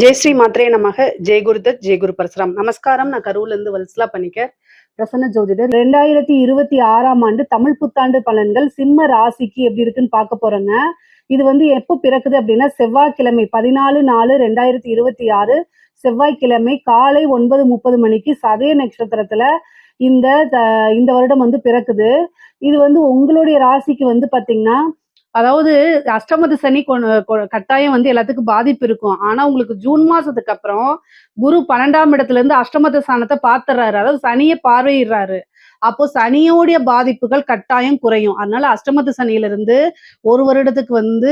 ஜெய் ஸ்ரீ மாத்ரே நமக. ஜெய் குருதத், ஜெய் குரு பரசுராம். நமஸ்காரம். நான் கரூர்ல இருந்து வல்சலா பண்ணிக்க பிரசன்ன ஜோதிடர். 2026ஆம் ஆண்டு தமிழ் புத்தாண்டு பலன்கள் சிம்ம ராசிக்கு எப்படி இருக்குன்னு பார்க்க போறேங்க. இது வந்து எப்போ பிறக்குது அப்படின்னா செவ்வாய்க்கிழமை 14/4/2026 செவ்வாய்க்கிழமை காலை 9:30 மணிக்கு சதய நட்சத்திரத்துல இந்த இந்த வருடம் வந்து பிறக்குது. இது வந்து உங்களுடைய ராசிக்கு வந்து பாத்தீங்கன்னா, அதாவது அஷ்டமத்து சனி கட்டாயம் வந்து எல்லாத்துக்கும் பாதிப்பு இருக்கும். ஆனா உங்களுக்கு ஜூன் மாசத்துக்கு அப்புறம் குரு 12ஆம் இடத்துல இருந்து அஷ்டமத்து ஸ்தானத்தை பார்த்துறாரு. அதாவது சனியை பார்வையிடுறாரு. அப்போ சனியோடைய பாதிப்புகள் கட்டாயம் குறையும். அதனால அஷ்டமத்து சனியில இருந்து ஒரு வருடத்துக்கு வந்து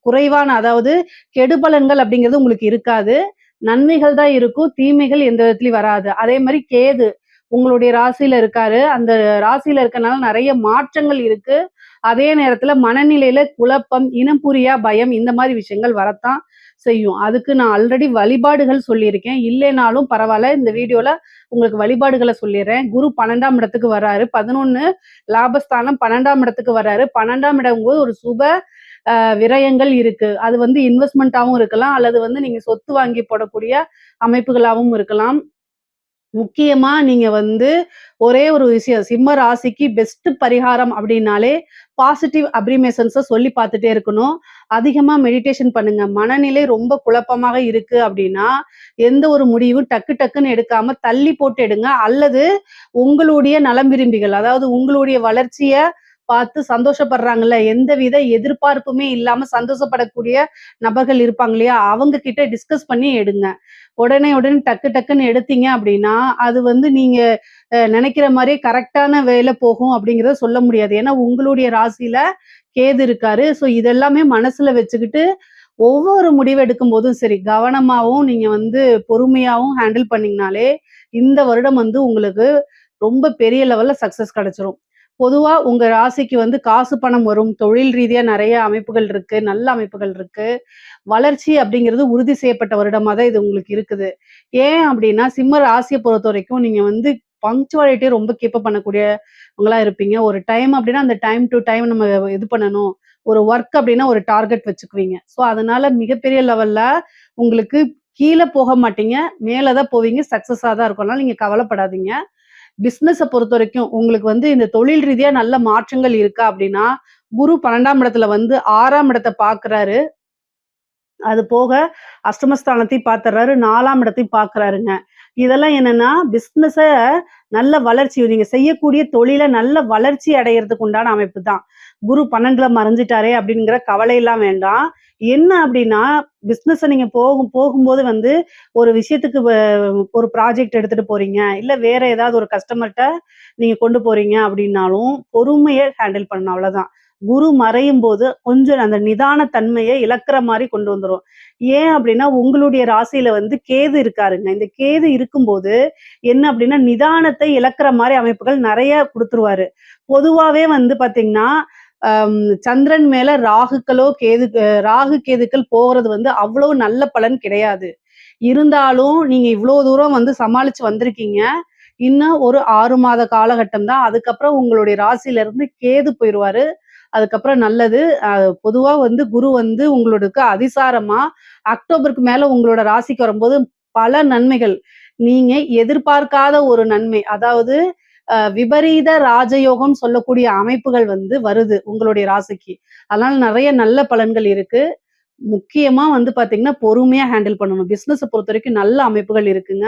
குறைவான, அதாவது கெடுபலன்கள் அப்படிங்கிறது உங்களுக்கு இருக்காது. நன்மைகள் தான் இருக்கும். தீமைகள் எந்த விதத்துலயும் வராது. அதே மாதிரி கேது உங்களுடைய ராசியில இருக்காரு. அந்த ராசியில இருக்கனால நிறைய மாற்றங்கள் இருக்கு. அதே நேரத்துல மனநிலையில குழப்பம், இனம் புரியா பயம், இந்த மாதிரி விஷயங்கள் வரத்தான் செய்யும். அதுக்கு நான் ஆல்ரெடி வழிபாடுகள் சொல்லியிருக்கேன். இல்லைனாலும் பரவாயில்ல, இந்த வீடியோல உங்களுக்கு வழிபாடுகளை சொல்லிடுறேன். குரு 12ஆம் இடத்துக்கு வர்றாரு. 11 லாபஸ்தானம் 12ஆம் இடத்துக்கு வர்றாரு. 12ஆம் இடம் போது ஒரு சுப விரயங்கள் இருக்கு. அது வந்து இன்வெஸ்ட்மெண்ட்டாகவும் இருக்கலாம், அல்லது வந்து நீங்க சொத்து வாங்கி போடக்கூடிய அமைப்புகளாகவும் இருக்கலாம். முக்கியமா நீங்க வந்து ஒரே ஒரு விஷயம், சிம்ம ராசிக்கு பெஸ்ட் பரிகாரம் அப்படின்னாலே பாசிட்டிவ் அப்ரிமேஷன்ஸை சொல்லி பார்த்துட்டே இருக்கணும். அதிகமா மெடிடேஷன் பண்ணுங்க. மனநிலை ரொம்ப குழப்பமாக இருக்கு அப்படின்னா எந்த ஒரு முடிவும் டக்கு டக்குன்னு எடுக்காம தள்ளி போட்டு எடுங்க. அல்லது உங்களுடைய நலம் விரும்பிகள், அதாவது உங்களுடைய வளர்ச்சியை பார்த்து சந்தோஷப்படுறாங்கல்ல, எந்தவித எதிர்பார்ப்புமே இல்லாம சந்தோஷப்படக்கூடிய நபர்கள் இருப்பாங்க இல்லையா, அவங்க கிட்ட டிஸ்கஸ் பண்ணி எடுங்க. உடனே டக்கு டக்குன்னு எடுத்தீங்க அப்படின்னா அது வந்து நீங்க நினைக்கிற மாதிரியே கரெக்டான வேலை போகும் அப்படிங்கிறத சொல்ல முடியாது. ஏன்னா உங்களுடைய ராசியில கேது இருக்காரு. ஸோ இதெல்லாமே மனசுல வச்சுக்கிட்டு ஒவ்வொரு முடிவு எடுக்கும் போதும் சரி, கவனமாகவும் நீங்க வந்து பொறுமையாகவும் ஹேண்டில் பண்ணீங்கனாலே இந்த வருடம் வந்து உங்களுக்கு ரொம்ப பெரிய லெவல்ல சக்சஸ் கிடைச்சிரும். பொதுவா உங்க ராசிக்கு வந்து காசு பணம் வரும். தொழில் ரீதியா நிறைய அமைப்புகள் இருக்கு, நல்ல அமைப்புகள் இருக்கு. வளர்ச்சி அப்படிங்கிறது உறுதி செய்யப்பட்ட வருடமா தான் இது உங்களுக்கு இருக்குது. ஏன் அப்படின்னா சிம்ம ராசியை பொறுத்த வரைக்கும் நீங்க வந்து பங்க்சுவாலிட்டியை ரொம்ப கீப் பண்ணக்கூடியவங்களா இருப்பீங்க. ஒரு டைம் அப்படின்னா அந்த டைம் டு டைம் நம்ம இது பண்ணணும். ஒரு ஒர்க் அப்படின்னா ஒரு டார்கெட் வச்சுக்குவீங்க. ஸோ அதனால மிகப்பெரிய லெவல்ல உங்களுக்கு கீழே போக மாட்டீங்க, மேலதான் போவீங்க. சக்சஸா தான் இருக்கும். அதனால நீங்க கவலைப்படாதீங்க. பிசினஸை பொறுத்த வரைக்கும் உங்களுக்கு வந்து இந்த தொழில் ரீதியா நல்ல மாற்றங்கள் இருக்கா அப்படின்னா, குரு 12ஆம் இடத்துல வந்து 6ஆம் இடத்தை பார்க்கிறாரு. அது போக அஷ்டமஸ்தானத்தையும் பார்த்துறாரு, 4ஆம் இடத்தையும் பார்க்கிறாருங்க. இதெல்லாம் என்னன்னா பிசினஸ நல்ல வளர்ச்சி, நீங்க செய்யக்கூடிய தொழில நல்ல வளர்ச்சி அடையறதுக்கு உண்டான அமைப்பு தான். குரு 12ல மறைஞ்சிட்டாரே அப்படிங்கிற கவலை எல்லாம் வேண்டாம். என்ன அப்படின்னா பிசினஸ நீங்க போகும்போது வந்து ஒரு விஷயத்துக்கு ஒரு ப்ராஜெக்ட் எடுத்துட்டு போறீங்க, இல்ல வேற ஏதாவது ஒரு கஸ்டமர்கிட்ட நீங்க கொண்டு போறீங்க அப்படின்னாலும் பொறுமையை ஹேண்டில் பண்ணணும். அவ்வளவுதான். குரு மறையும் போது கொஞ்சம் அந்த நிதான தன்மையை இழக்கிற மாதிரி கொண்டு வந்துரும். ஏன் அப்படின்னா உங்களுடைய ராசியில வந்து கேது இருக்காருங்க. இந்த கேது இருக்கும்போது என்ன அப்படின்னா நிதானத்தை இழக்கிற மாதிரி அமைப்புகள் நிறைய கொடுத்துருவாரு. பொதுவாவே வந்து பாத்தீங்கன்னா சந்திரன் மேல ராகு கேதுக்கள் போகிறது வந்து அவ்வளவு நல்ல பலன் கிடையாது. இருந்தாலும் நீங்க இவ்வளவு தூரம் வந்து சமாளிச்சு வந்திருக்கீங்க. இன்னும் ஒரு 6 மாத காலகட்டம் தான். அதுக்கப்புறம் உங்களுடைய ராசியில இருந்து கேது போயிடுவாரு. அதுக்கப்புறம் நல்லது. பொதுவா வந்து குரு வந்து உங்களுக்கு அதிசாரமா அக்டோபருக்கு மேல உங்களோட ராசிக்கு வரும்போது பல நன்மைகள், நீங்க எதிர்பார்க்காத ஒரு நன்மை, அதாவது விபரீத ராஜயோகம் சொல்லக்கூடிய அமைப்புகள் வந்து வருது உங்களுடைய ராசிக்கு. அதனால நிறைய நல்ல பலன்கள் இருக்கு. முக்கியமா வந்து பாத்தீங்கன்னா பொறுமையா ஹேண்டில் பண்ணணும். பிசினஸை பொறுத்த வரைக்கும் நல்ல அமைப்புகள் இருக்குங்க.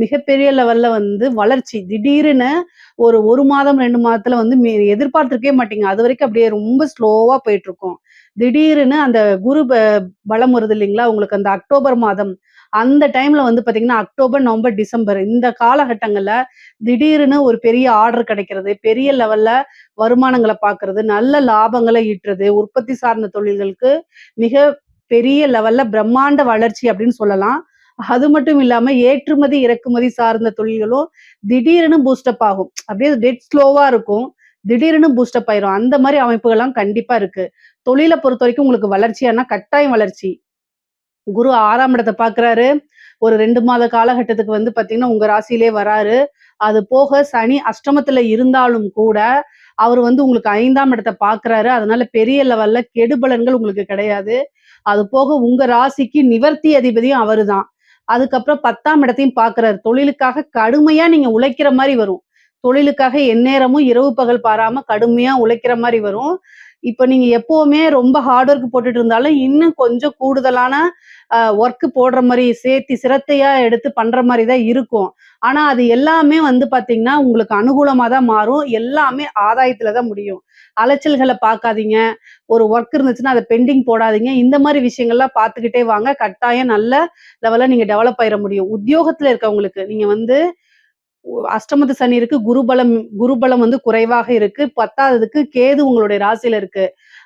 மிகப்பெரிய லெவல்ல வந்து வளர்ச்சி திடீர்னு ஒரு மாதம் 2 மாதத்துல வந்து எதிர்பார்த்திருக்கவே மாட்டீங்க. அது வரைக்கும் அப்படியே ரொம்ப ஸ்லோவா போயிட்டு இருக்கும். திடீர்னு அந்த குரு பலம் வருது இல்லைங்களா உங்களுக்கு, அந்த அக்டோபர் மாதம் அந்த டைம்ல வந்து பாத்தீங்கன்னா அக்டோபர், நவம்பர், டிசம்பர் இந்த காலகட்டங்கள்ல திடீர்னு ஒரு பெரிய ஆர்டர் கிடைக்கிறது, பெரிய லெவல்ல வருமானங்களை பாக்குறது, நல்ல லாபங்களை ஈட்டுறது, உற்பத்தி சார்ந்த தொழில்களுக்கு மிக பெரிய லெவல்ல பிரம்மாண்ட வளர்ச்சி அப்படின்னு சொல்லலாம். அது மட்டும் இல்லாம ஏற்றுமதி இறக்குமதி சார்ந்த தொழில்களும் திடீர்னு பூஸ்டப் ஆகும். அப்படியே டெட் ஸ்லோவா இருக்கும், திடீர்னு பூஸ்டப் ஆயிரும். அந்த மாதிரி அமைப்புகள்லாம் கண்டிப்பா இருக்கு. தொழிலை பொறுத்த வரைக்கும் உங்களுக்கு வளர்ச்சியானா கட்டாயம் வளர்ச்சி. குரு 6ஆம் இடத்தை பாக்குறாரு. ஒரு 2 மாத காலகட்டத்துக்கு வந்து பாத்தீங்கன்னா உங்க ராசியிலே வராரு. அது போக சனி அஷ்டமத்துல இருந்தாலும் கூட அவர் வந்து உங்களுக்கு 5ஆம் இடத்த பார்க்குறாரு. அதனால பெரிய லெவல்ல கெடுபலன்கள் உங்களுக்கு கிடையாது. அது போக உங்க ராசிக்கு நிவர்த்தி அதிபதியும் அவருதான். அதுக்கப்புறம் 10ஆம் இடத்தையும் பார்க்குறாரு. தொழிலுக்காக கடுமையா நீங்க உழைக்கிற மாரி வரும். தொழிலுக்காக எந்நேரமும் இரவு பகல் பாராம கடுமையா உழைக்கிற மாரி வரும். இப்ப நீங்க எப்பவுமே ரொம்ப ஹார்ட் ஒர்க் போட்டுட்டு இருந்தாலும், இன்னும் கொஞ்சம் கூடுதலான ஒர்க் போடுற மாரி சேர்த்தி சிரத்தையா எடுத்து பண்ற மாரி தான் இருக்கும். ஆனா, அது எல்லாமே வந்து பார்த்தீங்கன்னா, உங்களுக்கு அனுகூலமா தான் மாறும். எல்லாமே ஆதாயத்துல தான் முடியும். அலைச்சல்கள பார்க்காதீங்க. ஒரு ஒர்க் இருந்துச்சுன்னா, அத பெண்டிங் போடாதீங்க. இந்த மாரி விஷயங்கள்லாம் பார்த்துக்கிட்டே வாங்க. கட்டாயம் நல்ல லெவல்ல நீங்க டெவலப் ஆயிற முடியும். உத்தியோகத்துல இருக்கவங்களுக்கு, நீங்க வந்து அஷ்டமத்து சனி இருக்கு. குருபலம் வந்து குறைவாக இருக்கு. 10வதுக்கு கேது உங்களுடைய ராசியில இருக்கு.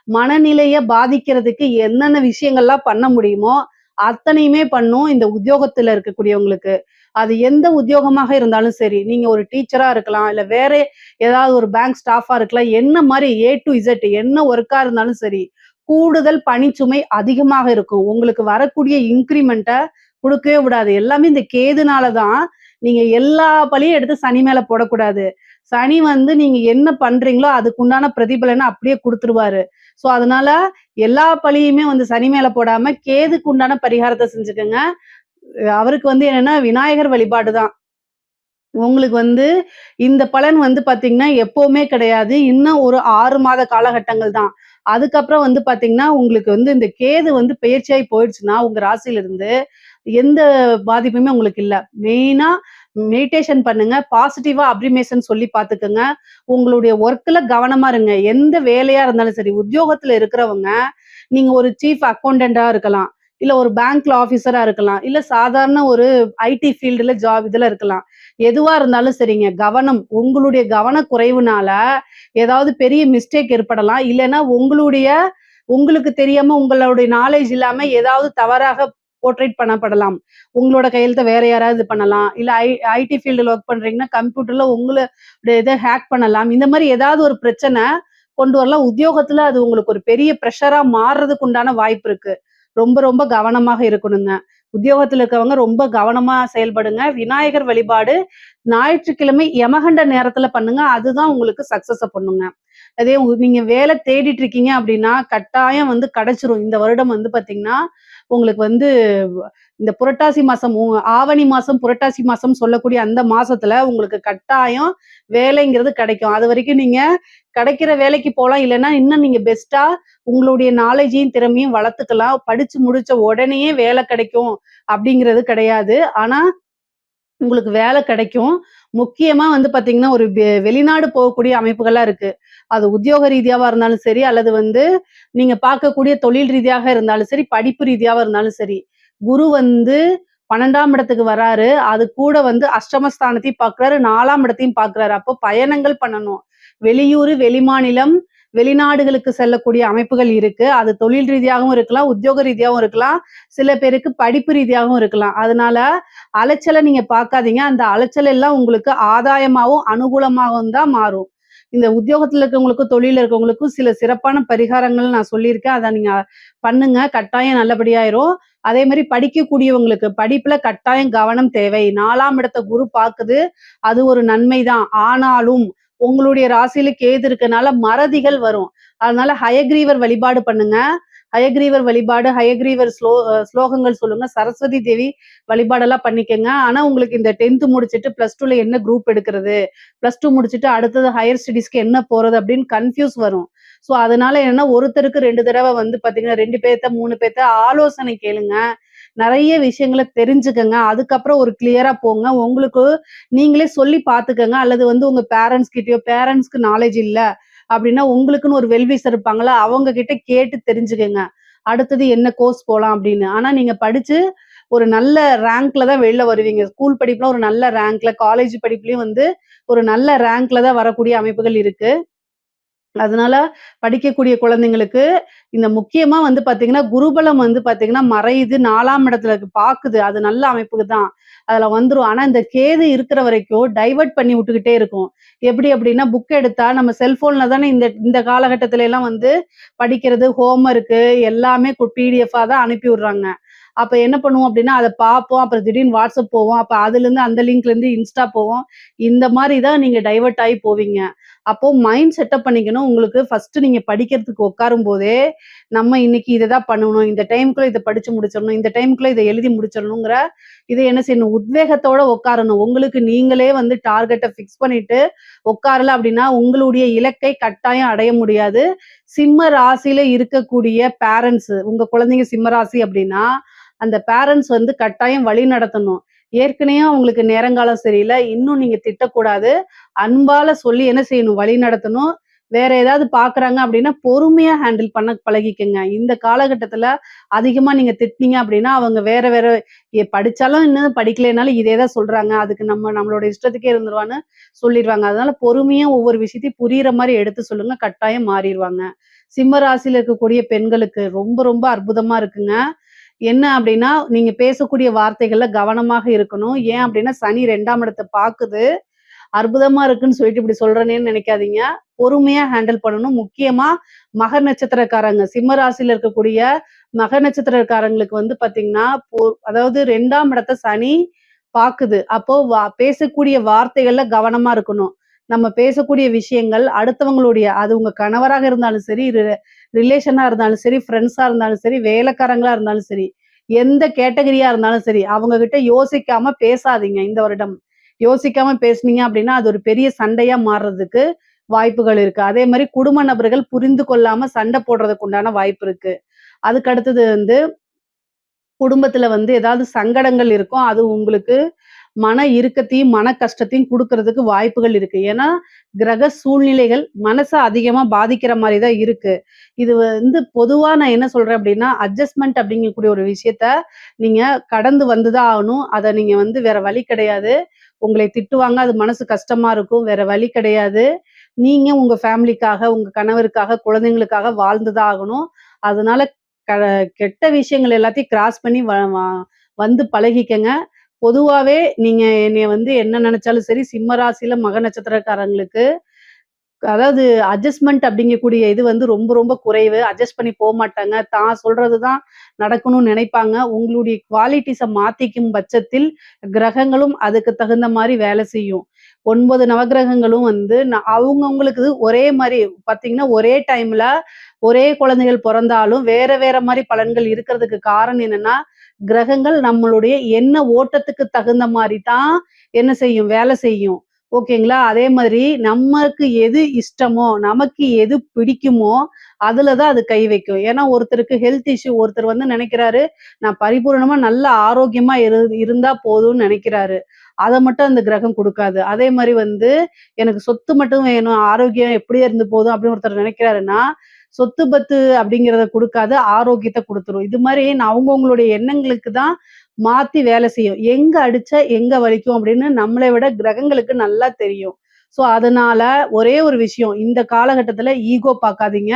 மனநிலைய பாதிக்கிறதுக்கு என்னென்ன விஷயங்கள்லாம் பண்ண முடியுமோ, அத்தனையுமே பண்ணும் இந்த உத்தியோகத்துல இருக்கக்கூடியவங்களுக்கு. அது எந்த உத்தியோகமாக இருந்தாலும் சரி, நீங்க ஒரு டீச்சரா இருக்கலாம், இல்ல வேற ஏதாவது ஒரு பேங்க் ஸ்டாஃபா இருக்கலாம். என்ன மாரி ஏ டூ இசட் என்ன ஒர்க்கா இருந்தாலும் சரி, கூடுதல் பணிச்சுமை அதிகமாக இருக்கும். உங்களுக்கு வரக்கூடிய இன்கிரிமென்ட்ட குடுக்கவே விடாது. எல்லாமே இந்த கேதுனால தான். நீங்க எல்லா பழியும் எடுத்து சனி மேல போடக்கூடாது. சனி வந்து நீங்க என்ன பண்றீங்களோ, அதுக்கு உண்டான பிரதிபலன அப்படியே குடுத்துருவாரு. ஸோ, அதனால எல்லா பழியுமே வந்து சனி மேல போடாம, கேதுக்கு உண்டான பரிகாரத்த செஞ்சுக்கங்க. அவருக்கு வந்து என்னன்னா, விநாயகர் வழிபாடு தான். உங்களுக்கு வந்து இந்த பலன் வந்து பார்த்தீங்கன்னா, எப்பவுமே கிடையாது. இன்னும் ஒரு 6 மாத காலகட்டங்கள் தான். அதுக்கப்புறம் வந்து பார்த்தீங்கன்னா, உங்களுக்கு வந்து இந்த கேது வந்து பெயர்ச்சியாயி போயிடுச்சுன்னா, உங்க ராசியிலிருந்து எந்த பாதிப்புமே உங்களுக்கு இல்ல. மெயினா மெடிடேஷன் பண்ணுங்க. பாசிட்டிவா அப்ரிமேஷன் சொல்லி பார்த்துக்கங்க. உங்களுடைய ஒர்க்ல கவனமா இருங்க. எந்த வேலையா இருந்தாலும் சரி, உத்தியோகத்துல இருக்கிறவங்க, நீங்க ஒரு சீஃப் அக்கவுண்டன்ட்டா இருக்கலாம். இல்ல ஒரு பேங்க்ல ஆஃபீசரா இருக்கலாம். இல்ல சாதாரண ஒரு ஐடி ஃபீல்டுல இதுல இருக்கலாம். எதுவா இருந்தாலும் சரிங்க. உங்களுடைய கவனக்குறைவுனால ஏதாவது பெரிய மிஸ்டேக் ஏற்படலாம். இல்லன்னா உங்களுக்கு தெரியாம உங்களுடைய நாலேட்ஜ் இல்லாம ஏதாவது தவறாக போர்ட்ரேட் பண்ணப்படலாம். உங்களோட கையெழுத்த வேற யாராவது இது பண்ணலாம். இல்ல ஐடி ஃபீல்டுல ஒர்க் பண்றீங்கன்னா, கம்ப்யூட்டர்ல உங்களுடைய இத ஹேக் பண்ணலாம். இந்த மாரி ஏதாவது ஒரு பிரச்சனை கொண்டு வரலாம். உத்தியோகத்துல அது உங்களுக்கு ஒரு பெரிய பிரஷரா மாறுறதுக்கு உண்டான வாய்ப்பு இருக்கு. ரொம்ப ரொம்ப கவனமாக இருக்கணுங்க. உத்தியோகத்துல இருக்கவங்க ரொம்ப கவனமா செயல்படுங்க. விநாயகர் வழிபாடு ஞாயிற்றுக்கிழமை யமகண்ட நேரத்துல பண்ணுங்க. அதுதான் உங்களுக்கு சக்சஸ பண்ணுங்க. அதே நீங்க வேலை தேடிட்டு இருக்கீங்க அப்படின்னா, கட்டாயம் வந்து கிடைச்சிரும். இந்த வருடம் வந்து பார்த்தீங்கன்னா, உங்களுக்கு வந்து இந்த புரட்டாசி மாசம் ஆவணி மாசம், புரட்டாசி மாசம் சொல்லக்கூடிய அந்த மாசத்துல உங்களுக்கு கட்டாயம் வேலைங்கிறது கிடைக்கும். அதுவரைக்கும் நீங்க கிடைக்கிற வேலைக்கு போலாம். இல்லன்னா, இன்னும் நீங்க பெஸ்ட்டா உங்களுடைய நாலேட்ஜையும், திறமையும் வளர்த்துக்கலாம். படிச்சு முடிச்ச உடனேயே வேலை கிடைக்கும் அப்படிங்கிறது கிடையாது. ஆனா, உங்களுக்கு வேலை கிடைக்கும். முக்கியமா வந்து பார்த்தீங்கன்னா, ஒரு வெளிநாடு போகக்கூடிய அமைப்புகள்லாம் இருக்கு. அது உத்தியோக ரீதியாவா இருந்தாலும் சரி, அல்லது வந்து நீங்க பார்க்கக்கூடிய தொழில் ரீதியாக இருந்தாலும் சரி, படிப்பு ரீதியாவா இருந்தாலும் சரி. குரு வந்து 12ஆம் இடத்துக்கு வராரு. அது கூட வந்து அஷ்டமஸ்தானத்தையும் பார்க்குறாரு, 4ஆம் இடத்தையும் பார்க்குறாரு. அப்போ பயணங்கள் பண்ணணும். வெளியூரு, வெளிமாநிலம், வெளிநாடுகளுக்கு செல்லக்கூடிய அமைப்புகள் இருக்கு. அது தொழில் ரீதியாகவும் இருக்கலாம், உத்தியோக ரீதியாவும் இருக்கலாம். சில பேருக்கு படிப்பு ரீதியாகவும் இருக்கலாம். அதனால அலைச்சல நீங்க பார்க்காதீங்க. அந்த அலைச்சல் எல்லாம் உங்களுக்கு ஆதாயமாவும், அனுகூலமாகவும் தான் மாறும். இந்த உத்தியோகத்துல இருக்கவங்களுக்கும், தொழில்ல இருக்கவங்களுக்கும் சில சிறப்பான பரிகாரங்கள் நான் சொல்லியிருக்கேன். அத நீங்க பண்ணுங்க. கட்டாயம் நல்லபடியாயிரும். அதே மாரி படிக்கக்கூடியவங்களுக்கு, படிப்புல கட்டாயம் கவனம் தேவை. 4ஆம் இடத்த குரு பாக்குது. அது ஒரு நன்மை தான். ஆனாலும், உங்களுடைய ராசியில கேது இருக்கனால மறதிகள் வரும். அதனால ஹயக்ரீவர் வழிபாடு பண்ணுங்க. ஹயக்ரீவர் வழிபாடு, ஹயக்ரீவர் ஸ்லோகங்கள் சொல்லுங்க. சரஸ்வதி தேவி வழிபாடெல்லாம் பண்ணிக்கங்க. ஆனா உங்களுக்கு இந்த 10த் முடிச்சுட்டு +2ல என்ன குரூப் எடுக்கிறது? +2 முடிச்சுட்டு அடுத்தது ஹையர் ஸ்டடீஸ்க்கு என்ன போறது? அப்படின்னு கன்ஃப்யூஸ் வரும். ஸோ அதனால என்னன்னா, ஒருத்தருக்கு 2 தடவ வந்து பார்த்தீங்கன்னா, 2 பேத்த, 3 பேத்த ஆலோசனை கேளுங்க. நெறைய விஷயங்கள தெரிஞ்சுக்கங்க. அதுக்கப்புறம் ஒரு கிளியரா போங்க. உங்களுக்கு நீங்களே சொல்லி பார்த்துக்கங்க. அல்லது வந்து உங்க பேரண்ட்ஸ்க்கு நாலேட்ஜ் இல்ல அப்படின்னா, உங்களுக்குன்னு ஒரு வெல்விஷர் இருப்பாங்கல்ல, அவங்க கிட்ட கேட்டு தெரிஞ்சுக்கங்க. அடுத்தது என்ன கோர்ஸ் போலாம் அப்படின்னு. ஆனா நீங்க படிச்சு ஒரு நல்ல ரேங்க்ல தான் வெளில வருவீங்க. ஸ்கூல் படிப்புல ஒரு நல்ல ரேங்க்ல, காலேஜ் படிப்புலயும் வந்து ஒரு நல்ல ரேங்க்ல தான் வரக்கூடிய அமைப்புகள் இருக்கு. அதனால படிக்கக்கூடிய குழந்தைங்களுக்கு இந்த முக்கியமா வந்து பார்த்தீங்கன்னா, குருபலம் வந்து பார்த்தீங்கன்னா மறையுது 4ஆம் இடத்துல பாக்குது. அது நல்ல அமைப்புக்கு தான். அதுல வந்துரும். ஆனா இந்த கேது இருக்கிற வரைக்கும் டைவர்ட் பண்ணி விட்டுக்கிட்டே இருக்கும். எப்படி அப்படின்னா, புக் எடுத்தா நம்ம செல்ஃபோன்ல தானே இந்த இந்த காலகட்டத்துல எல்லாம் வந்து படிக்கிறது, ஹோம் ஒர்க்கு எல்லாமே பிடிஎஃபா தான் அனுப்பி விடுறாங்க. அப்ப என்ன பண்ணுவோம் அப்படின்னா, அத பார்ப்போம். அப்புறம் திடீர்னு WhatsApp போவோம். அப்ப அதுலருந்து அந்த லிங்க்லேருந்து இன்ஸ்டா போவோம். இந்த மாரி தான் நீங்க டைவர்ட் ஆயி போவீங்க. அப்போ மைண்ட் செட்டப் பண்ணிக்கணும். உங்களுக்கு ஃபர்ஸ்ட் நீங்க படிக்கிறதுக்கு உட்காரும் போதே, நம்ம இன்னைக்கு இததான் பண்ணணும். இந்த டைம்க்குள்ள இத படிச்சு முடிச்சிடணும். இந்த டைம்க்குள்ள இத எழுதி முடிச்சிடணுங்கிற இத என்ன செய்யணும்? உத்வேகத்தோட உட்காரணும். உங்களுக்கு நீங்களே வந்து டார்கெட்ட ஃபிக்ஸ் பண்ணிட்டு உட்காரல அப்படின்னா, உங்களுடைய இலக்கை கட்டாயம் அடைய முடியாது. சிம்ம ராசியில இருக்கக்கூடிய பேரண்ட்ஸ், உங்க குழந்தைங்க சிம்ம ராசி அப்படின்னா, அந்த பேரண்ட்ஸ் வந்து கட்டாயம் வழி நடத்தணும். ஏற்கனவே அவங்களுக்கு நேரங்காலம் சரியில்ல. இன்னும் நீங்க திட்டக்கூடாது. அன்பால சொல்லி என்ன செய்யணும்? வழி நடத்தணும். வேற ஏதாவது பார்க்குறாங்க அப்படின்னா, பொறுமையா ஹேண்டில் பண்ண பழகிக்கங்க. இந்த காலகட்டத்தில அதிகமா நீங்க திட்டுனீங்க அப்படின்னா, அவங்க வேற வேற படிச்சாலும் இன்னும் படிக்கலைனாலும் இதே தான் சொல்றாங்க. அதுக்கு நம்மளோட இஷ்டத்துக்கே இருந்துருவான்னு சொல்லிருவாங்க. அதனால பொறுமையா ஒவ்வொரு விஷயத்தையும் புரியிற மாரி எடுத்து சொல்லுங்க. கட்டாயம் மாறிருவாங்க. சிம்ம ராசியில இருக்கக்கூடிய பெண்களுக்கு ரொம்ப ரொம்ப அற்புதமா இருக்குங்க. என்ன அப்படின்னா, நீங்க பேசக்கூடிய வார்த்தைகள்ல கவனமாக இருக்கணும். ஏன் அப்படின்னா, சனி 2ஆம் இடத்த பாக்குது. அற்புதமா இருக்குன்னு சொல்லிட்டு இப்படி சொல்றேனேன்னு நினைக்காதீங்க. பொறுமையா ஹேண்டில் பண்ணணும். முக்கியமா மக நட்சத்திரக்காரங்க, சிம்ம ராசியில இருக்கக்கூடிய மக நட்சத்திரக்காரங்களுக்கு வந்து பாத்தீங்கன்னா, அதாவது 2ஆம் இடத்த சனி பாக்குது. அப்போ பேசக்கூடிய வார்த்தைகள்ல கவனமா இருக்கணும். நம்ம பேசக்கூடிய விஷயங்கள் அடுத்தவங்களுடைய அது உங்க கணவராக இருந்தாலும் சரி, ரிலேஷனா இருந்தாலும் சரி, ஃப்ரெண்ட்ஸா இருந்தாலும் சரி, வேலைக்காரங்களா இருந்தாலும் சரி, எந்த கேட்டகரியா இருந்தாலும் சரி, அவங்க கிட்ட யோசிக்காம பேசாதீங்க இந்த வருடம். யோசிக்காம பேசுனீங்க அப்படின்னா, அது ஒரு பெரிய சண்டையா மாறுறதுக்கு வாய்ப்புகள் இருக்கு. அதே மாரி குடும்ப நபர்கள் புரிந்து கொள்ளாம சண்டை போடுறதுக்கு உண்டான வாய்ப்பு இருக்கு. அதுக்கு அடுத்தது வந்து குடும்பத்துல வந்து ஏதாவது சங்கடங்கள் இருக்கும். அது உங்களுக்கு மன இறுக்கத்தையும், மன கஷ்டத்தையும் குடுக்கறதுக்கு வாய்ப்புகள் இருக்கு. ஏன்னா, கிரக சூழ்நிலைகள் மனச அதிகமா பாதிக்கிற மாரி தான் இருக்கு. இது வந்து பொதுவா நான் என்ன சொல்றேன் அப்டின்னா, அட்ஜஸ்ட்மென்ட் அப்படிங்கக்கூடிய ஒரு விஷயத்த நீங்க கடந்து வந்து தான் ஆகணும். அத நீங்க வந்து வேற வழி கிடையாது. உங்களை திட்டுவாங்க. அது மனசு கஷ்டமா இருக்கும். வேற வழி கிடையாது. நீங்க உங்க ஃபேமிலிக்காக, உங்க கணவருக்காக, குழந்தைங்களுக்காக வாழ்ந்து தான் ஆகணும். அதனால க கெட்ட விஷயங்கள் எல்லாத்தையும் கிராஸ் பண்ணி வ வ வந்து பழகிக்கங்க. பொதுவாவே நீங்க என்னைய வந்து என்ன நெனச்சாலும் சரி, சிம்ம ராசியில மக நட்சத்திரக்காரங்களுக்கு அதாவது அட்ஜஸ்ட்மென்ட் அப்படிங்கக்கூடிய இது வந்து ரொம்ப ரொம்ப குறைவு. அட்ஜஸ்ட் பண்ணி போமாட்டாங்க. தான் சொல்றது தான் நடக்கணும்னு நினைப்பாங்க. உங்களுடைய குவாலிட்டீஸ மாத்திக்கும் பட்சத்தில், கிரகங்களும் அதுக்கு தகுந்த மாரி வேலை செய்யும். 9 நவக்கிரகங்களும் வந்து அவங்கவங்களுக்கு ஒரே மாரி பார்த்தீங்கன்னா, ஒரே டைம்ல ஒரே குழந்தைகள் பொறந்தாலும், வேற வேற மாரி பலன்கள் இருக்கிறதுக்கு காரணம் என்னன்னா, கிரகங்கள் நம்மளுடைய எண்ண ஓட்டத்துக்கு தகுந்த மாரி தான் என்ன செய்யும்? வேலை செய்யும். ஓகேங்களா? அதே மாதிரி நமக்கு எது இஷ்டமோ, நமக்கு எது பிடிக்குமோ, அதுல தான் அது கை வைக்கும். ஏன்னா ஒருத்தருக்கு ஹெல்த் இஷ்யூ ஒருத்தர் வந்து நெனைக்கிறாரு, நான் பரிபூரணமா நல்ல ஆரோக்கியமா இருந்தா போதும்னு நெனைக்கிறாரு. அத மட்டும் அந்த கிரகம் குடுக்காது. அதே மாரி வந்து எனக்கு சொத்து மட்டும் வேணும், ஆரோக்கியம் எப்படியே இருந்து போதும் அப்படின்னு ஒருத்தர் நெனைக்கிறாருன்னா, சொத்து பத்து அப்படிங்கிறத குடுக்காது, ஆரோக்கியத்த குடுத்துரும். இது மாரி அவங்கவங்களுடைய எண்ணங்களுக்கு தான் மாத்தி வேலை செய்யும். எங்க அடிச்சா எங்க வலிக்கும் அப்படின்னு நம்மளை விட கிரகங்களுக்கு நல்லா தெரியும். ஸோ அதனால ஒரே ஒரு விஷயம், இந்த காலகட்டத்தில ஈகோ பார்க்காதீங்க.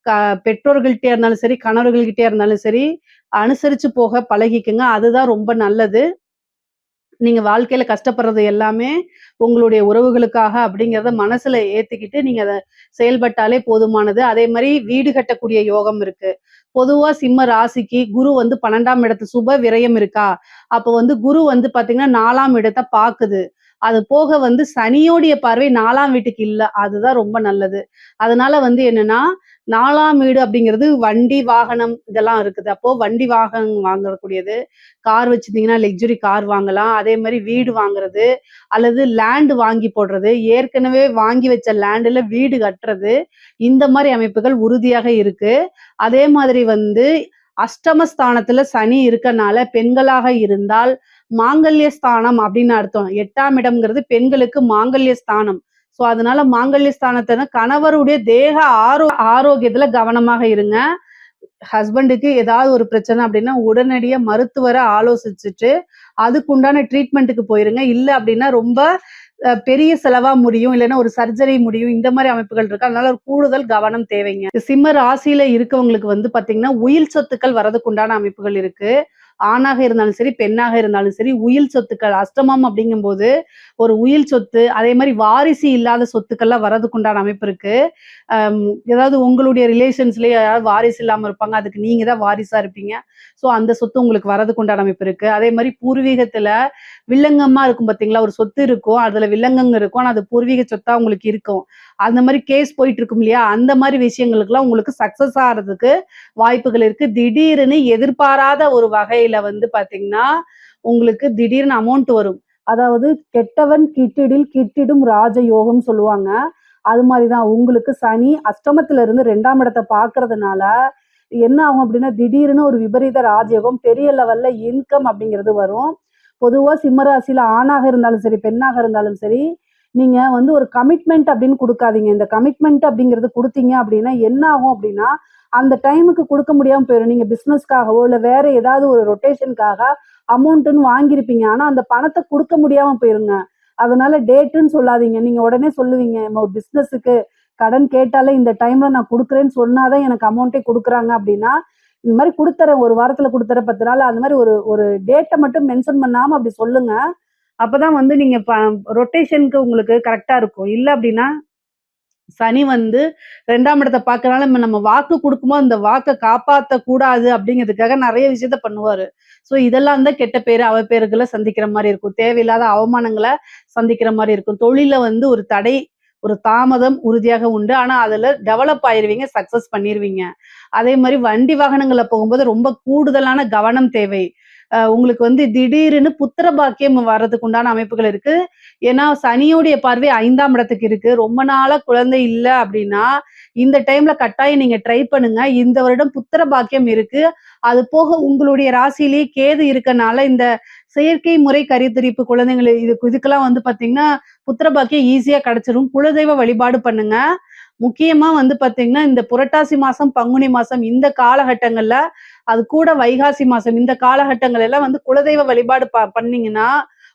க பெற்றோர்கள்ட்டயா இருந்தாலும் சரி, கணவர்கள்கிட்டயா இருந்தாலும் சரி, அனுசரிச்சு போக பழகிக்கங்க. அதுதான் ரொம்ப நல்லது. நீங்க வாழ்க்கையில கஷ்டப்படுறது எல்லாமே உங்களுடைய உறவுகளுக்காக அப்படிங்கிறத மனசுல ஏத்துக்கிட்டு நீங்க அத செயல்பட்டாலே போதுமானது. அதே மாரி வீடு கட்டக்கூடிய யோகம் இருக்கு. பொதுவா சிம்ம ராசிக்கு குரு வந்து 12ஆம் இடத்து சுப விரயம் இருக்கா? அப்ப வந்து குரு வந்து பார்த்தீங்கன்னா 4ஆம் இடத்த பாக்குது. அது போக வந்து சனியோடைய பார்வை 4ஆம் வீட்டுக்கு இல்ல. அதுதான் ரொம்ப நல்லது. அதனால வந்து என்னன்னா, 4ஆம் வீடு அப்படிங்கிறது வண்டி, வாகனம் இதெல்லாம் இருக்குது. அப்போ வண்டி, வாகனம் வாங்கக்கூடியது. கார் வச்சிருந்தீங்கன்னா லக்ஸுரி கார் வாங்கலாம். அதே மாரி வீடு வாங்குறது, அல்லது லேண்ட் வாங்கி போடுறது, ஏற்கனவே வாங்கி வச்ச லேண்டுல வீடு கட்டுறது, இந்த மாரி அமைப்புகள் உறுதியாக இருக்கு. அதே மாதிரி வந்து அஷ்டமஸ்தானத்துல சனி இருக்கனால பெண்களாக இருந்தால் மாங்கல்ய ஸ்தானம் அப்படின்னு அர்த்தம். 8ஆம் இடம்ங்கிறது பெண்களுக்கு மாங்கல்ய ஸ்தானம். ஸோ அதனால மாங்கல்ய ஸ்தானத்த கணவருடைய தேக ஆரோக்கியத்துல கவனமாக இருங்க. ஹஸ்பண்டுக்கு ஏதாவது ஒரு பிரச்சனை அப்படின்னா உடனடியா மருத்துவரை ஆலோசிச்சுட்டு அதுக்குண்டான ட்ரீட்மெண்ட்டுக்கு போயிருங்க. இல்ல அப்படின்னா ரொம்ப பெரிய செலவா முடியும். இல்லைன்னா ஒரு சர்ஜரி முடியும். இந்த மாரி அமைப்புகள் இருக்கு. அதனால ஒரு கூடுதல் கவனம் தேவைங்க. சிம்ம ராசியில இருக்கவங்களுக்கு வந்து பார்த்தீங்கன்னா, உயில் சொத்துக்கள் வரதுக்கு உண்டான அமைப்புகள் இருக்கு. ஆணாக இருந்தாலும் சரி, பெண்ணாக இருந்தாலும் சரி, உயில் சொத்துக்கள் அஷ்டமம் அப்படிங்கும்போது, ஒரு உயில் சொத்து, அதே மாரி வாரிசு இல்லாத சொத்துக்கள்லாம் வரதுக்கு உண்டான அமைப்பு இருக்கு. அம் ஏதாவது உங்களுடைய ரிலேஷன்ஸ்லயே யாராவது வாரிசு இல்லாம இருப்பாங்க. அதுக்கு நீங்க தான் வாரிசா இருப்பீங்க. ஸோ அந்த சொத்து உங்களுக்கு வரதுக்கு உண்டான அமைப்பு இருக்கு. அதே மாரி பூர்வீகத்துல வில்லங்கமா இருக்கும் பார்த்தீங்களா? ஒரு சொத்து இருக்கும். அதுல வில்லங்கங்க இருக்கும். ஆனா அது பூர்வீக சொத்தா உங்களுக்கு இருக்கும். அந்த மாதிரி கேஸ் போயிட்டு இருக்கும் இல்லையா, அந்த மாதிரி விஷயங்களுக்குலாம் உங்களுக்கு சக்சஸ் ஆகிறதுக்கு வாய்ப்புகள் இருக்கு. திடீர்னு எதிர்பாராத ஒரு வகையில வந்து பாத்தீங்கன்னா உங்களுக்கு திடீர்னு அமௌண்ட் வரும். அதாவது கெட்டவன் கிட்டிடில் கிட்டிடும் ராஜயோகம் சொல்லுவாங்க. அது மாதிரிதான் உங்களுக்கு சனி அஷ்டமத்துல இருந்து 2ஆம் இடத்தை பார்க்கறதுனால என்ன ஆகும் அப்படின்னா திடீர்னு ஒரு விபரீத ராஜயோகம் பெரிய லெவல்ல இன்கம் அப்படிங்கிறது வரும். பொதுவா சிம்ம ராசியில ஆணாக இருந்தாலும் சரி, பெண்ணாக இருந்தாலும் சரி, நீங்க வந்து ஒரு கமிட்மெண்ட் அப்படின்னு குடுக்காதீங்க. இந்த கமிட்மெண்ட் அப்படிங்கிறது குடுத்தீங்க அப்படின்னா என்ன ஆகும் அப்படின்னா, அந்த டைமுக்கு குடுக்க முடியாம போயிரும். நீங்க பிசினஸ்க்காகவோ, இல்ல வேற ஏதாவது ஒரு ரொட்டேஷனுக்காக அமௌண்ட்டுன்னு வாங்கியிருப்பீங்க. ஆனா அந்த பணத்த குடுக்க முடியாம போயிருங்க. அதனால டேட்டுன்னு சொல்லாதீங்க. நீங்க உடனே சொல்லுவீங்க, ஒரு பிசினஸுக்கு கடன் கேட்டாலே இந்த டைம்ல நான் குடுக்குறேன்னு சொன்னா தான் எனக்கு அமௌண்ட்டே குடுக்குறாங்க அப்படின்னா, இந்த மாரி குடுத்துறேன் 1 வாரத்துல குடுத்துறேன் 10 நாள் அந்த மாரி ஒரு ஒரு டேட்ட மட்டும் மென்ஷன் பண்ணாம அப்படி சொல்லுங்க. அப்பதான் வந்து நீங்க ரொட்டேஷனுக்கு உங்களுக்கு கரெக்ட்டா இருக்கும். இல்ல அப்படின்னா, சனி வந்து 2ஆம் இடத்த பார்க்கறனால நம்ம வாக்கு குடுக்கும்போது அந்த வாக்க காப்பாத்தக் கூடாது அப்படிங்கிறதுக்காக நெறைய விஷயத்த பண்ணுவாரு. ஸோ இதெல்லாம் தான் கெட்ட பேரு, அவப்பேறுகள சந்திக்கிற மாரி இருக்கும். தேவையில்லாத அவமானங்கள சந்திக்கிற மாரி இருக்கும். தொழில்ல வந்து ஒரு தடை, ஒரு தாமதம் உறுதியாக உண்டு. ஆனா அதுல டெவலப் ஆயிருவீங்க, சக்சஸ் பண்ணிருவீங்க. அதே மாரி வண்டி வாகனங்கள்ல போகும்போது ரொம்ப கூடுதலான கவனம் தேவை. உங்களுக்கு வந்து திடீர்னு புத்திர பாக்கியம் வர்றதுக்கு உண்டான அமைப்புகள் இருக்கு. ஏன்னா சனியுடைய பார்வை 5ஆம் இடத்துக்கு இருக்கு. ரொம்ப நாளா குழந்தை இல்ல அப்படின்னா, இந்த டைம்ல கட்டாயம் நீங்க ட்ரை பண்ணுங்க. இந்த வருடம் புத்திர பாக்கியம் இருக்கு. அது போக உங்களுடைய ராசியிலேயே கேது இருக்கனால, இந்த செயற்கை முறை கருத்தரிப்பு குழந்தைங்கள இதுக்கெல்லாம் வந்து பார்த்தீங்கன்னா, புத்திர பாக்கியம் ஈஸியா கிடைச்சிரும். குலதெய்வ வழிபாடு பண்ணுங்க. முக்கியமா வந்து பார்த்தீங்கன்னா, இந்த புரட்டாசி மாசம், பங்குனி மாசம் இந்த காலகட்டங்கள்ல, அது கூட வைகாசி மாசம் இந்த காலகட்டங்கள் எல்லாம் வந்து குலதெய்வ வழிபாடு பண்ணீங்கன்னா,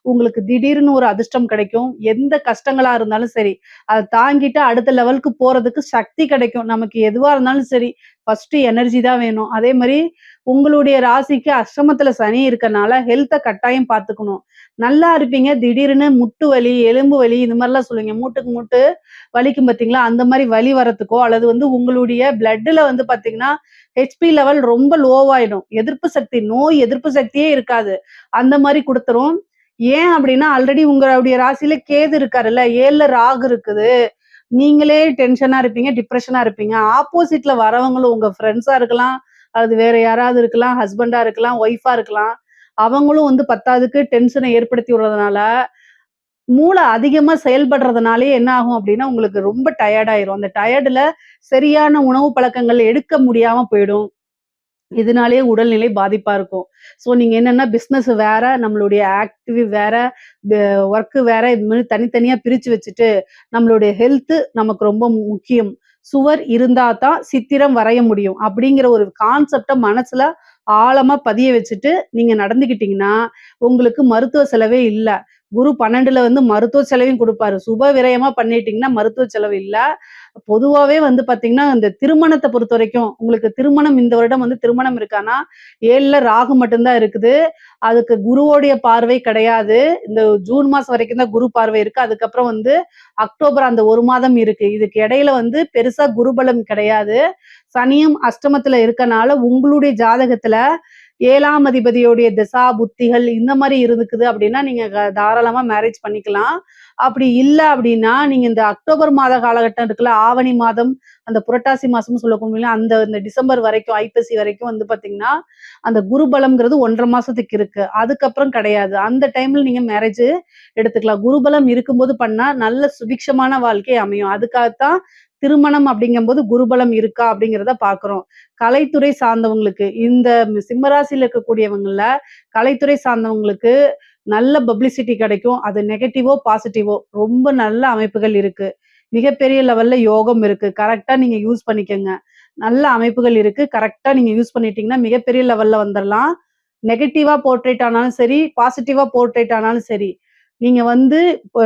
உங்களுக்கு திடீர்னு ஒரு அதிர்ஷ்டம் கிடைக்கும். எந்த கஷ்டங்களா இருந்தாலும் சரி, அத தாங்கிட்டு அடுத்த லெவலுக்கு போறதுக்கு சக்தி கிடைக்கும். நமக்கு எதுவா இருந்தாலும் சரி, ஃபர்ஸ்ட் எனர்ஜி தான் வேணும். அதே மாரி உங்களுடைய ராசிக்கு அஷ்டமத்துல சனி இருக்கனால ஹெல்த்த கட்டாயம் பார்த்துக்கணும். நல்லா இருப்பீங்க. திடீர்னு முட்டு வலி, எலும்பு வலி இந்த மாரிலாம் சொல்லுவீங்க. மூட்டுக்கு மூட்டு வலிக்கும் பார்த்தீங்களா? அந்த மாரி வலி வரத்துக்கோ, அல்லது வந்து உங்களுடைய பிளட்ல வந்து பார்த்தீங்கன்னா, ஹெச்பி லெவல் ரொம்ப லோவாயிடும். எதிர்ப்பு சக்தி, நோய் எதிர்ப்பு சக்தியே இருக்காது. அந்த மாரி குடுத்துரும். ஏன் அப்டின்னா, ஆல்ரெடி உங்களுடைய ராசியில கேது இருக்காருல்ல, 7ல ராகு இருக்குது. நீங்களே டென்ஷனா இருப்பீங்க, டிப்ரஷனா இருப்பீங்க. ஆப்போசிட்ல வரவங்களும் உங்க ஃப்ரெண்ட்ஸா இருக்கலாம், அது வேற யாராவது இருக்கலாம், ஹஸ்பண்டா இருக்கலாம், ஒய்ஃபா இருக்கலாம். அவங்களும் வந்து பத்தாததுக்கு டென்ஷன ஏற்படுத்தி விடுறதுனால, மூளை அதிகமா செயல்படுறதுனாலயே என்ன ஆகும் அப்டின்னா, உங்களுக்கு ரொம்ப டயர்ட் ஆயிரும். அந்த டயர்டுல சரியான உணவு பழக்கங்கள் எடுக்க முடியாம போயிடும். இதனாலேயே உடல்நிலை பாதிப்பா இருக்கும். ஸோ நீங்க என்னன்னா பிசினஸ் வேற, நம்மளுடைய ஆக்டிவ் வேற, ப ஒர்க் வேற இது மாரி தனித்தனியா பிரிச்சு வச்சுட்டு, நம்மளுடைய ஹெல்த் நமக்கு ரொம்ப முக்கியம். சுவர் இருந்தா தான் சித்திரம் வரைய முடியும். அப்படிங்கிற ஒரு கான்செப்ட்ட மனசுல ஆழமா பதிய வச்சுட்டு நீங்க நடந்துக்கிட்டீங்கன்னா, உங்களுக்கு மருத்துவ செலவே இல்ல. குரு 12ல வந்து மருத்துவ செலவையும் குடுப்பாரு. சுப விரயமா பண்ணிட்டீங்கன்னா மருத்துவ செலவு இல்ல. பொதுவாவே வந்து பாத்தீங்கன்னா, இந்த திருமணத்த பொறுத்தவரைக்கும், உங்களுக்கு திருமணம் இந்த வருடம் வந்து திருமணம் இருக்கான்னா, 7ல ராகு மட்டும் தான் இருக்குது. அதுக்கு குருவோடைய பார்வை கிடையாது. இந்த ஜூன் மாசம் வரைக்கும் தான் குரு பார்வை இருக்கு. அதுக்கப்புறம் வந்து அக்டோபர் அந்த 1 மாதம் இருக்கு. இதுக்கு இடையில வந்து பெருசா குருபலம் கிடையாது. சனியும் அஷ்டமத்துல இருக்கனால, உங்களுடைய ஜாதகத்துல 7ஆம் அதிபதியுடைய திசா, புத்திகள் இந்த மாரி இருக்குது அப்படின்னா, நீங்க தாராளமா மேரேஜ் பண்ணிக்கலாம். அப்படி இல்ல அப்படின்னா, நீங்க இந்த அக்டோபர் மாத காலகட்டம் இருக்குல்ல, ஆவணி மாதம், அந்த புரட்டாசி மாசம்னு சொல்லக்கூடிய அந்த இந்த டிசம்பர் வரைக்கும், ஐப்பசி வரைக்கும் வந்து பாத்தீங்கன்னா, அந்த குரு பலம்ங்கிறது 1 1/2 மாசத்துக்கு இருக்கு. அதுக்கப்புறம் கிடையாது. அந்த டைம்ல நீங்க மேரேஜ் எடுத்துக்கலாம். குருபலம் இருக்கும்போது பண்ணா நல்ல சுபிக்ஷமான வாழ்க்கை அமையும். அதுக்காகத்தான் திருமணம் அப்படிங்கும்போது குருபலம் இருக்கா அப்படிங்கிறத பார்க்கிறோம். கலைத்துறை சார்ந்தவங்களுக்கு இந்த சிம்மராசியில இருக்கக்கூடியவங்கல கலைத்துறை சார்ந்தவங்களுக்கு நல்ல பப்ளிசிட்டி கிடைக்கும். அது நெகட்டிவோ, பாசிட்டிவோ ரொம்ப நல்ல அமைப்புகள் இருக்கு. மிகப்பெரிய லெவல்ல யோகம் இருக்கு. கரெக்ட்டா நீங்க யூஸ் பண்ணிக்கங்க. நல்ல அமைப்புகள் இருக்கு. கரெக்ட்டா நீங்க யூஸ் பண்ணிட்டீங்கன்னா, மிகப்பெரிய லெவல்ல வந்துரலாம். நெகட்டிவா போர்ட்ரேட் ஆனாலும் சரி, பாசிட்டிவா போர்ட்ரேட் ஆனாலும் சரி, நீங்க வந்து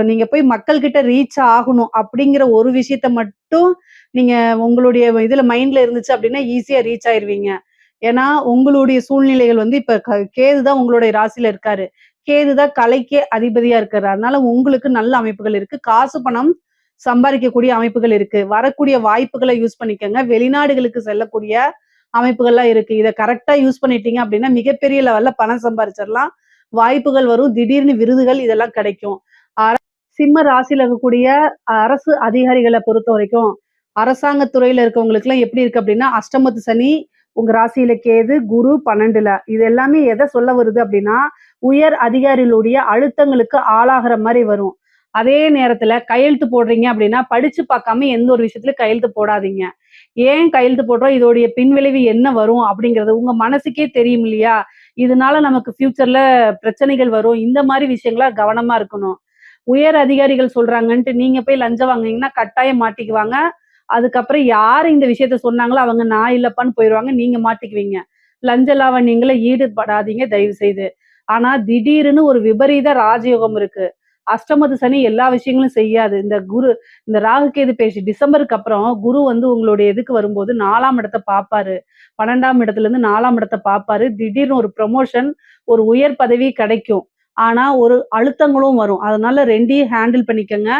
நீங்க போய் மக்கள் கிட்ட ரீச் ஆகணும் அப்படிங்கிற ஒரு விஷயத்த மட்டும் நீங்க உங்களுடைய இதுல மைண்ட்ல இருந்துச்சு அப்படின்னா, ஈஸியா ரீச் ஆயிருவீங்க. ஏன்னா, உங்களுடைய சூழ்நிலைகள் வந்து இப்ப கேது தான் உங்களுடைய ராசியில இருக்காரு. கேது தான் கலைக்கே அதிபதியா இருக்காரு. அதனால உங்களுக்கு நல்ல அமைப்புகள் இருக்கு. காசு, பணம் சம்பாரிக்கக்கூடிய அமைப்புகள் இருக்கு. வரக்கூடிய வாய்ப்புகள யூஸ் பண்ணிக்கங்க. வெளிநாடுகளுக்கு செல்லக்கூடிய அமைப்புகள்லாம் இருக்கு. இத கரெக்ட்டா யூஸ் பண்ணிட்டீங்க அப்படின்னா, மிகப்பெரிய லெவல்ல பணம் சம்பாரிச்சிடலாம். வாய்ப்புகள் வரும். திடீர்னு விருதுகள் இதெல்லாம் கிடைக்கும். சிம்ம ராசியில இருக்கக்கூடிய அரசு அதிகாரிகள பொறுத்தவரைக்கும், அரசாங்கத் துறையில இருக்கவங்களுக்குலாம் எப்படி இருக்கு அப்படின்னா, அஷ்டமத்து சனி, உங்க ராசியில கேது, குரு 12ல. இது எல்லாமே எத சொல்ல வருது அப்படின்னா, உயர் அதிகாரிகளுடைய அழுத்தங்களுக்கு ஆளாகுற மாரி வரும். அதே நேரத்துல கையெழுத்து போடுறீங்க அப்படின்னா, படிச்சு பார்க்காம எந்த ஒரு விஷயத்துலயும் கையெழுத்து போடாதீங்க. ஏன் கையெழுத்து போடுறோம்? இதோடைய பின்விளைவு என்ன வரும்? அப்படிங்கிறது உங்க மனசுக்கே தெரியும் இல்லையா? இதனால நமக்கு ஃபியூச்சர்ல பிரச்சனைகள் வரும். இந்த மாரி விஷயங்கள கவனமா இருக்கணும். உயர் அதிகாரிகள் சொல்றாங்கன்ட்டு நீங்க போய் லஞ்சம் வாங்குனீங்கன்னா கட்டாயம் மாட்டிக்குவாங்க. அதுக்கப்புறம் யாரு இந்த விஷயத்த சொன்னாங்களோ அவங்க நான் இல்லப்பான்னு போயிருவாங்க. நீங்க மாட்டிக்குவீங்க. லஞ்ச லாவண்யங்கள்ல ஈடுபடாதீங்க தயவு செய்து. ஆனா திடீர்னு ஒரு விபரீத ராஜயோகம் இருக்கு. அஷ்டமத்து சனி எல்லா விஷயங்களும் செய்யாது. இந்த ராகு கேது பேச்சு டிசம்பருக்கு அப்புறம் குரு வந்து உங்களுடைய இதுக்கு வரும்போது 4ஆம் இடத்த பார்ப்பாரு. 12ஆம் இடத்துலருந்து 4ஆம் இடத்த பார்ப்பாரு. திடீர்னு ஒரு ப்ரமோஷன், ஒரு உயர் பதவி கிடைக்கும். ஆனா ஒரு அழுத்தங்களும் வரும். அதனால 2யும் ஹேண்டில் பண்ணிக்கங்க.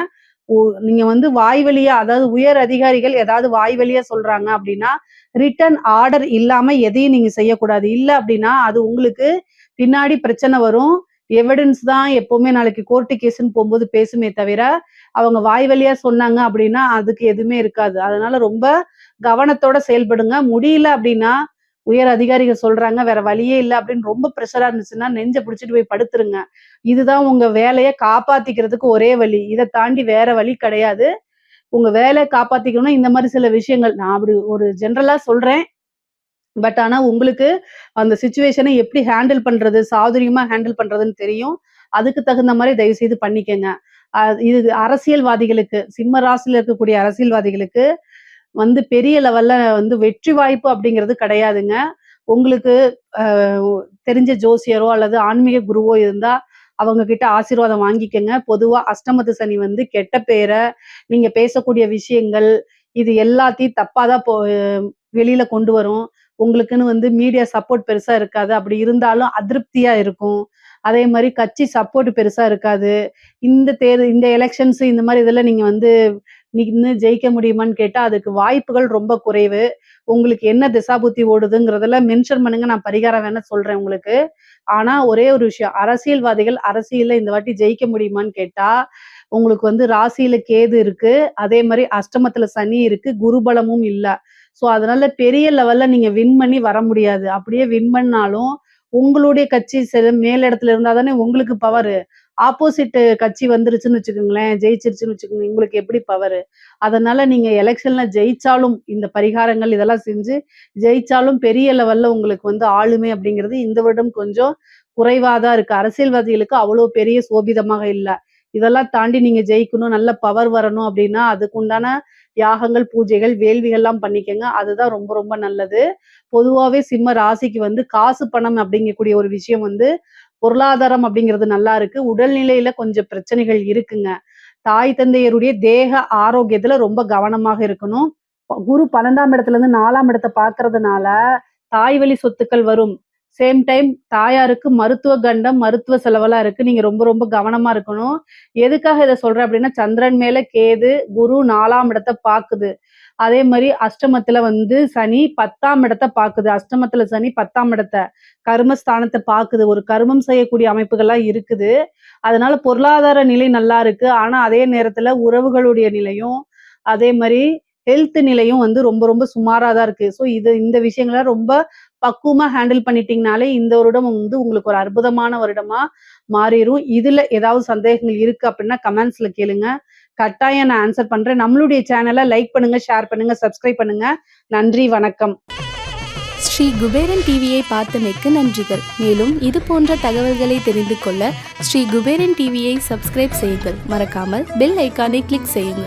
ஓ நீங்க வந்து வாய் வழியா அதாவது உயர் அதிகாரிகள் ஏதாவது வாய் வழியா சொல்றாங்க அப்படின்னா, ரிட்டர்ன் ஆர்டர் இல்லாம எதையும் நீங்க செய்யக்கூடாது. இல்ல அப்படின்னா, அது உங்களுக்கு பின்னாடி பிரச்சனை வரும். எவிடன்ஸ் தான் எப்பவுமே நாளைக்கு கோர்ட்டு கேஸ்ன்னு போம்போது பேசுமே தவிர, அவங்க வாய் வழியா சொன்னாங்க அப்படின்னா, அதுக்கு எதுவுமே இருக்காது. அதனால ரொம்ப கவனத்தோட செயல்படுங்க. முடியல அப்படின்னா, உயர் அதிகாரிகள் சொல்றாங்க, வேற வழியே இல்ல அப்படின்னு ரொம்ப பிரஷரா இருந்துச்சுன்னா, நெஞ்ச பிடிச்சுட்டு போய் படுத்துருங்க. இதுதான் உங்க வேலைய காப்பாத்திக்கிறதுக்கு ஒரே வழி. இத தாண்டி வேற வழி கிடையாது. உங்க வேலைய காப்பாத்திக்கணும்னா, இந்த மாரி சில விஷயங்கள் நான் அப்படி ஒரு ஜெனரலா சொல்றேன். பட் ஆனா உங்களுக்கு அந்த சிச்சுவேஷன எப்படி ஹேண்டில் பண்றது, சாதுரியமா ஹேண்டில் பண்றதுன்னு தெரியும். அதுக்கு தகுந்த மாரி தயவு செய்து பண்ணிக்கங்க. இது அரசியல்வாதிகளுக்கு, சிம்ம ராசியில இருக்கக்கூடிய அரசியல்வாதிகளுக்கு வந்து பெரிய லெவல்ல வந்து வெற்றி வாய்ப்பு அப்படிங்கிறது கிடையாதுங்க. உங்களுக்கு அ தெரிஞ்ச ஜோசியரோ அல்லது ஆன்மீக குருவோ இருந்தா, அவங்க கிட்ட ஆசீர்வாதம் வாங்கிக்கங்க. பொதுவா அஷ்டமத்து சனி வந்து கெட்ட பேர, நீங்க பேசக்கூடிய விஷயங்கள், இது எல்லாத்தையும் தப்பா தான் வெளியில கொண்டு வரும். உங்களுக்குன்னு வந்து மீடியா சப்போர்ட் பெருசா இருக்காது. அப்படி இருந்தாலும் அதிருப்தியா இருக்கும். அதே மாரி கட்சி சப்போர்ட் பெருசா இருக்காது. இந்த எலக்ஷன்ஸ் இந்த மாரி இதெல்லாம் நீங்க வந்து நின்னு ஜெயிக்க முடியுமான்னு கேட்டா, அதுக்கு வாய்ப்புகள் ரொம்ப குறைவு. உங்களுக்கு என்ன திசாபுத்தி ஓடுதுங்கிறதெல்லாம் மென்ஷன் பண்ணுங்க. நான் பரிகாரம் வேணா சொல்றேன் உங்களுக்கு. ஆனா ஒரே ஒரு விஷயம், அரசியல்வாதிகள் அரசியல்ல இந்த வாட்டி ஜெயிக்க முடியுமான்னு கேட்டா, உங்களுக்கு வந்து ராசியில கேது இருக்கு. அதே மாரி அஷ்டமத்துல சனி இருக்கு. குரு பலமும் இல்ல. ஸோ அதனால பெரிய லெவல்ல நீங்க வின் பண்ணி வர முடியாது. அப்படியே வின் பண்ணாலும், உங்களுடைய கட்சி மேல் இடத்துல இருந்தா தானே உங்களுக்கு பவரு. ஆப்போசிட் கட்சி வந்துருச்சுன்னு வச்சுக்கோங்களேன், ஜெயிச்சிருச்சுன்னு வச்சுக்கோங்க, உங்களுக்கு எப்படி பவரு? அதனால நீங்க எலக்ஷன்ல ஜெயிச்சாலும், இந்த பரிகாரங்கள் இதெல்லாம் செஞ்சு ஜெயிச்சாலும் பெரிய லெவல்ல உங்களுக்கு வந்து ஆளுமை அப்படிங்கிறது இந்த வருடம் கொஞ்சம் குறைவா தான் இருக்கு. அரசியல்வாதிகளுக்கு அவ்வளோ பெரிய சோபிதமாக இல்ல. இதெல்லாம் தாண்டி நீங்க ஜெயிக்கணும், நல்ல பவர் வரணும் அப்படின்னா, அதுக்குண்டான யாகங்கள், பூஜைகள், வேள்விகள்லாம் பண்ணிக்கங்க. அதுதான் ரொம்ப ரொம்ப நல்லது. பொதுவாவே சிம்ம ராசிக்கு வந்து காசு, பணம் அப்படிங்கக்கூடிய ஒரு விஷயம் வந்து பொருளாதாரம் அப்படிங்கிறது நல்லா இருக்கு. உடல்நிலையில கொஞ்சம் பிரச்சனைகள் இருக்குங்க. தாய் தந்தையருடைய தேக ஆரோக்கியத்துல ரொம்ப கவனமாக இருக்கணும். குரு 12ஆம் இடத்துலருந்து 4ஆம் இடத்த பார்க்கறதுனால, தாய் வழி சொத்துக்கள் வரும். சேம் டைம் தாயாருக்கு மருத்துவ கண்டம், மருத்துவ செலவெல்லாம் இருக்கு. நீங்க ரொம்ப ரொம்ப கவனமா இருக்கணும். எதுக்காக இத சொல்றேன் அப்படின்னா, சந்திரன் மேல கேது, குரு 4ஆம் இடத்த பாக்குது. அதே மாரி அஷ்டமத்துல வந்து சனி 10ஆம் இடத்த பாக்குது. அஷ்டமத்துல சனி 10ஆம் இடத்த, கர்மஸ்தானத்த பாக்குது. ஒரு கர்மம் செய்யக்கூடிய அமைப்புகள்லாம் இருக்குது. அதனால பொருளாதார நிலை நல்லா இருக்கு. ஆனா அதே நேரத்துல உறவுகளுடைய நிலையும், அதே மாரி ஹெல்த் நிலையும் வந்து ரொம்ப ரொம்ப சுமாரா தான் இருக்கு. ஸோ இந்த விஷயங்கள ரொம்ப பக்குவமா ஹேண்டில் பண்ணிட்டீங்கனாலே, இந்த வருடம் வந்து உங்களுக்கு ஒரு அற்புதமான வருடமா மாறிரும். இதுல ஏதாவது சந்தேகங்கள் இருக்கு அப்படின்னா கமெண்ட்ஸ்ல கேளுங்க. கட்டாயம் நான் ஆன்சர் பண்றேன். நம்மளுடைய சேனல லைக் பண்ணுங்க, ஷேர் பண்ணுங்க, சப்ஸ்கிரைப் பண்ணுங்க. நன்றி, வணக்கம். ஸ்ரீ குபேரன் டிவியை பார்த்தமைக்கு நன்றிகள். மேலும் இது போன்ற தகவல்களை தெரிந்து கொள்ள ஸ்ரீ குபேரன் டிவியை சப்ஸ்கிரைப் செய்யுங்கள். மறக்காமல் பெல் ஐக்கானை கிளிக் செய்யுங்கள்.